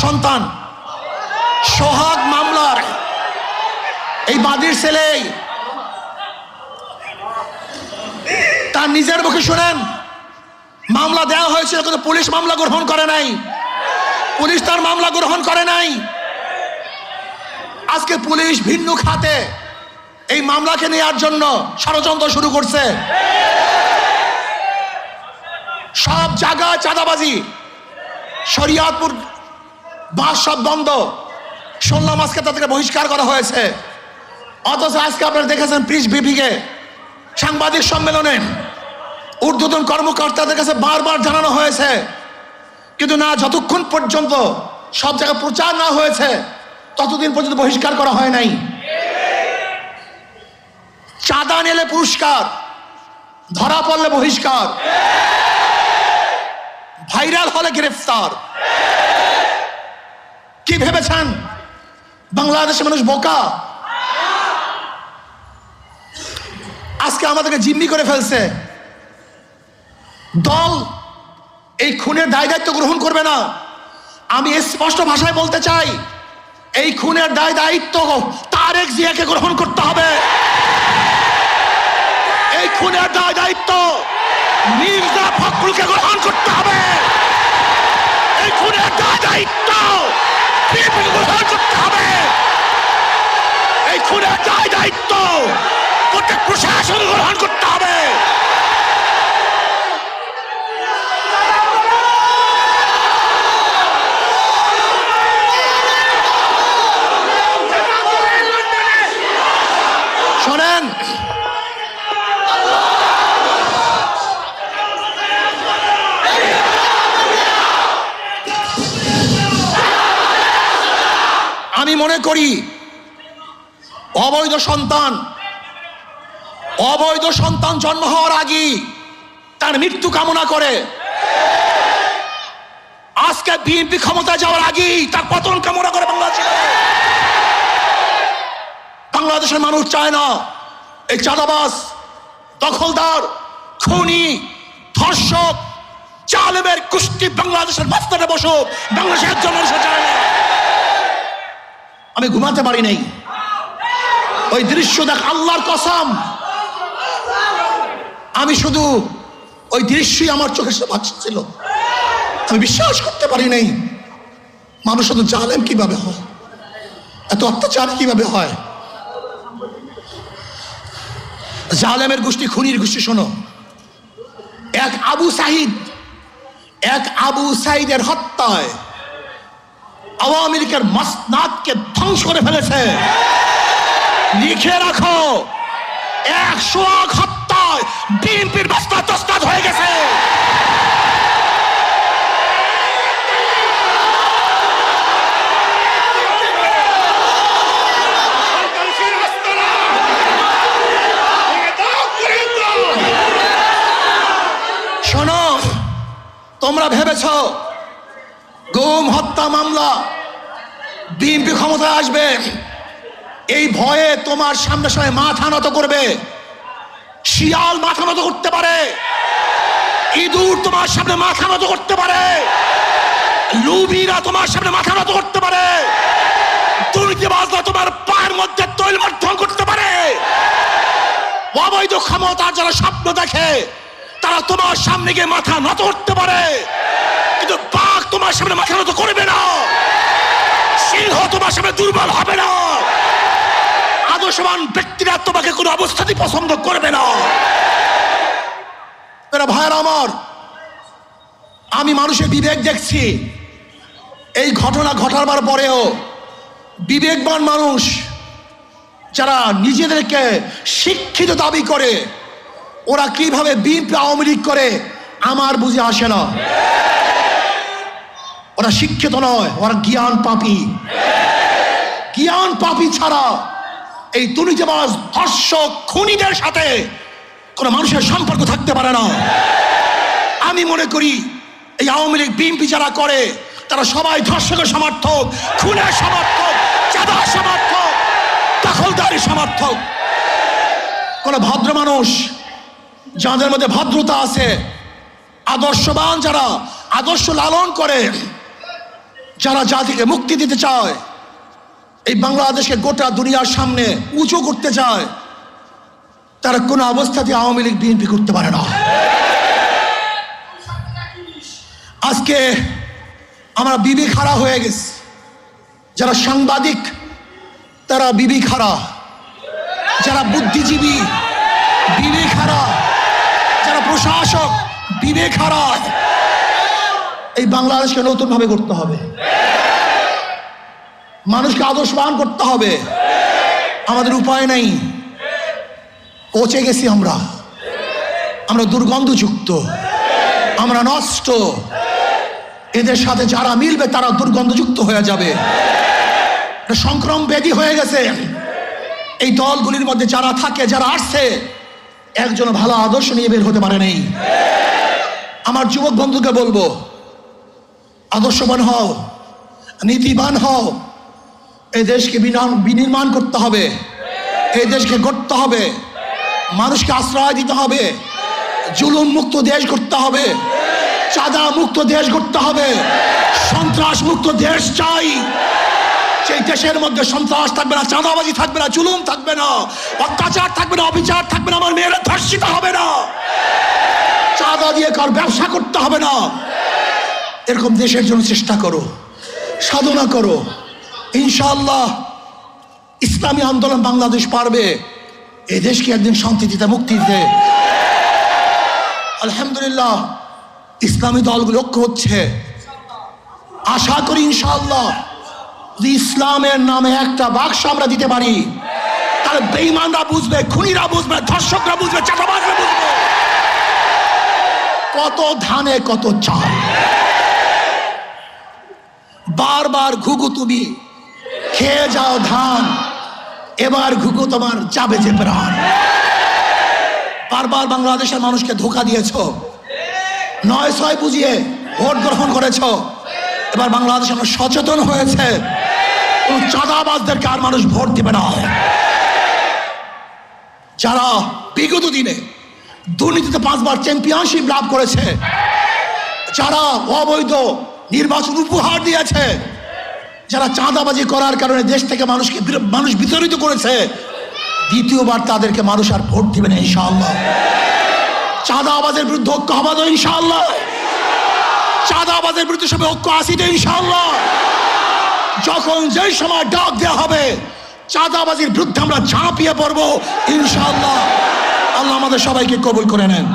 সন্তান সোহাগ মামলার এই বাদীর ছেলে তার নিজের মুখে শুনেন, মামলা দেওয়া হয়েছিল কিন্তু পুলিশ মামলা গ্রহণ করে নাই। পুলিশ তার মামলা গ্রহণ করে নাই। আজকে পুলিশ ভিন্ন খাতে এই মামলাকে নেওয়ার জন্য ষড়যন্ত্র শুরু করছে। সব জায়গায় চাঁদাবাজি, শরিয়াতপুর বাস সব বন্ধ। শুনলাম আজকে তাদেরকে বহিষ্কার করা হয়েছে। অথচ আজকে আপনারা দেখেছেন প্রেস ব্রিফিংয়ে, সাংবাদিক সম্মেলনে ঊর্ধ্বতন কর্মকর্তাদের কাছে বারবার জানানো হয়েছে, কিন্তু না, যতক্ষণ পর্যন্ত সব জায়গায় প্রচার না হয়েছে ততদিন পর্যন্ত বহিষ্কার করা হয় নাই। চাঁদা নিলে পুরস্কার, ধরা পড়লে বহিষ্কার, ভাইরাল হলে গ্রেফতার। কি ভেবেছেন বাংলাদেশের মানুষ বোকা? আজকে আমাদেরকে জিম্মি করে ফেলছে। দল এই খুনের দায় দায়িত্ব গ্রহণ করবে না। আমি স্পষ্ট ভাষায় বলতে চাই, এই খুনের দায় দায়িত্ব তারেক জিয়াকে গ্রহণ করতে হবে। এই খুনের দায় দায়িত্ব মির্জা ফখরুলকে গ্রহণ করতে হবে। এই খুনের দায় দায়িত্ব বিএনপিকে গ্রহণ করতে হবে। এই খুনের দায় দায়িত্ব প্রত্যেক প্রশাসন গ্রহণ করতে হবে। শোনেন, আমি মনে করি অবৈধ সন্তান জন্ম হওয়ার আগেই তার মৃত্যু কামনা করে। আজকে বিএনপি ক্ষমতায় যাওয়ার আগেই তার পতন কামনা করে বাংলাদেশের মানুষ চায় না এই চাঁদাবাজ, দখলদার, খুনি, ধর্ষক, জালেমের গোষ্ঠী বাংলাদেশের মাঝখানে বসুক। বাংলাদেশের একজন মানুষ চায় না। আমি ঘুমাতে পারি নাই, ওই দৃশ্য দেখ, আল্লাহর কসম, আমি শুধু ওই দৃশ্যই আমার চোখের সামনে ভাসছিল। আমি বিশ্বাস করতে পারি নাই মানুষ শুধু জালেম কিভাবে হয়, এত অত্যাচার কিভাবে হয়। জালেমের গোষ্ঠী, খুনির গোষ্ঠী। শোনো, এক আবু সাইদের হত্যায় আওয়ামী লীগের মাসনাদকে ধ্বংস করে ফেলেছে। লিখে রাখো, 100 হত্যায় বিএনপির মাসনাদ তসনাদ হয়ে গেছে। শোনো, তোমরা ভেবেছ গুম হত্যা মামলা বিএনপি ক্ষমতায় আসবে, এই ভয়ে তোমার সামনে সামনে মাথা নত করবে। শিয়াল মাথা নত করতে পারে, ইঁদুর তোমার সামনে মাথা নত করতে পারে, লুবিরা তোমার সামনে মাথা নত করতে পারে, দুর্নীতিবাজরা তোমার পায়ের মধ্যে তৈল মাধ্যম করতে পারে। অবৈধ ক্ষমতা যারা স্বপ্ন দেখে তারা তোমার সামনে গিয়ে মাথা নত করতে পারে, কিন্তু বাঘ তোমার সামনে মাথা নত করবে না। সিংহ তোমার সামনে দুর্বল হবে না। আদর্শবান ব্যক্তিরা তোমাকে কোনো অবস্থাতেই পছন্দ করবে না। ভাইয়েরা আমার, আমি মানুষের বিবেক দেখছি। এই ঘটনা ঘটাবার পরেও বিবেকবান মানুষ যারা নিজেদেরকে শিক্ষিত দাবি করে, ওরা কিভাবে বিএনপি আওয়ামী লীগ করে আমার বুঝে আসে না। ওরা শিক্ষিত নয়, ওরা জ্ঞান পাপী ছাড়া এই দুর্নীতিবাজ, ধর্ষক, খুনিদের সাথে কোনো মানুষের সম্পর্ক থাকতে পারে না। আমি মনে করি এই আওয়ামী লীগ বিএনপি যারা করে তারা সবাই ধর্ষকের সমর্থক, খুনের সমর্থক, চাঁদার সমর্থক, দখলদারি সমর্থক। কোন ভদ্র মানুষ যাদের মধ্যে ভদ্রতা আছে, আদর্শবান যারা আদর্শ লালন করে, যারা জাতিকে মুক্তি দিতে চায়, এই বাংলাদেশকে গোটা দুনিয়ার সামনে উঁচু করতে চায়, তারা কোনো অবস্থাতে আওয়ামী লীগ বিএনপি করতে পারে না। আজকে আমরা বিবি খাড়া হয়ে গেছি। যারা সাংবাদিক তারা বিবি খাড়া, যারা বুদ্ধিজীবী বিবি খাড়া, যারা প্রশাসক বিবি খাড়া। এই বাংলাদেশকে নতুন ভাবে করতে হবে, মানুষকে আদর্শবান করতে হবে। আমাদের উপায় নেই, পচে গেছি আমরা দুর্গন্ধযুক্ত, আমরা নষ্ট। এদের সাথে যারা মিলবে তারা দুর্গন্ধযুক্ত হয়ে যাবে, সংক্রম ব্যাধি হয়ে গেছে। এই দলগুলির মধ্যে যারা থাকে, যারা আসছে, একজন ভালো আদর্শ নিয়ে বের হতে পারে নেই। আমার যুবক বন্ধুকে বলবো, আদর্শবান হও, নীতিবান হও। এই দেশকে বিনির্মাণ করতে হবে, এই দেশকে গড়তে হবে, মানুষকে আশ্রয় দিতে হবে, জুলুম মুক্ত দেশ করতে হবে, চাঁদা মুক্ত দেশ করতে হবে, সন্ত্রাস মুক্ত দেশ চাই। সেই দেশের মধ্যে সন্ত্রাস থাকবে না, চাঁদাবাজি থাকবে না, জুলুম থাকবে না, অত্যাচার থাকবে না, অবিচার থাকবে না, আমার মেয়েরা ধর্ষিত হবে না, চাঁদা দিয়ে কার ব্যবসা করতে হবে না। এরকম দেশের জন্য চেষ্টা করো, সাধনা করো। ইনশাআল্লাহ ইসলামী আন্দোলন বাংলাদেশ পারবে এই দেশকে একদিন শান্তি দিতে, মুক্তি দিতে। আলহামদুলিল্লাহ ইসলামী দলগুলো ঐক্য হচ্ছে। আশা করি ইনশাআল্লাহ যদি ইসলামের নামে একটা বাক্স আমরা দিতে পারি, তাহলে বেঈমানরা বুঝবে, খুনিরা বুঝবে, ধর্ষকরা বুঝবে, চাঁদাবাজরা বুঝবে কত ধানে কত চাল। বারবার ঘুঘু তুমি খেয়ে যাও ধান, এবার ঘুঘু তোমার যাবে যে প্রাণ। বারবার বাংলাদেশের মানুষকে ধোঁকা দিয়েছ, ৯-৬ বুঝিয়ে ভোট গ্রহণ করেছ। এবার বাংলাদেশ আমরা সচেতন হয়েছে, কোন চাঁদাবাজদেরকে আর মানুষ ভোট দিবে না। যারা বিগত দিনে দুর্নীতিতে 5 বার চ্যাম্পিয়নশিপ লাভ করেছে, যারা অবৈধ নির্বাচন উপহার দিয়েছে, যারা চাঁদাবাজি করার কারণে দেশ থেকে মানুষ বিতাড়িত করেছে, দ্বিতীয়বার তাদেরকে মানুষ আর ভোট দিবে না ইনশাআল্লাহ। চাঁদাবাজের বিরুদ্ধে ঐক্য হবে তো ইনশাআল্লাহ, চাঁদাবাজের বিরুদ্ধে সবাই ঐক্য আসিতে ইনশাআল্লাহ। যখন যেই সময় ডাক দেওয়া হবে, চাঁদাবাজির বিরুদ্ধে আমরা ঝাঁপিয়ে পড়বো ইনশাআল্লাহ। আল্লাহ আমাদের সবাইকে কবুল করে নেন।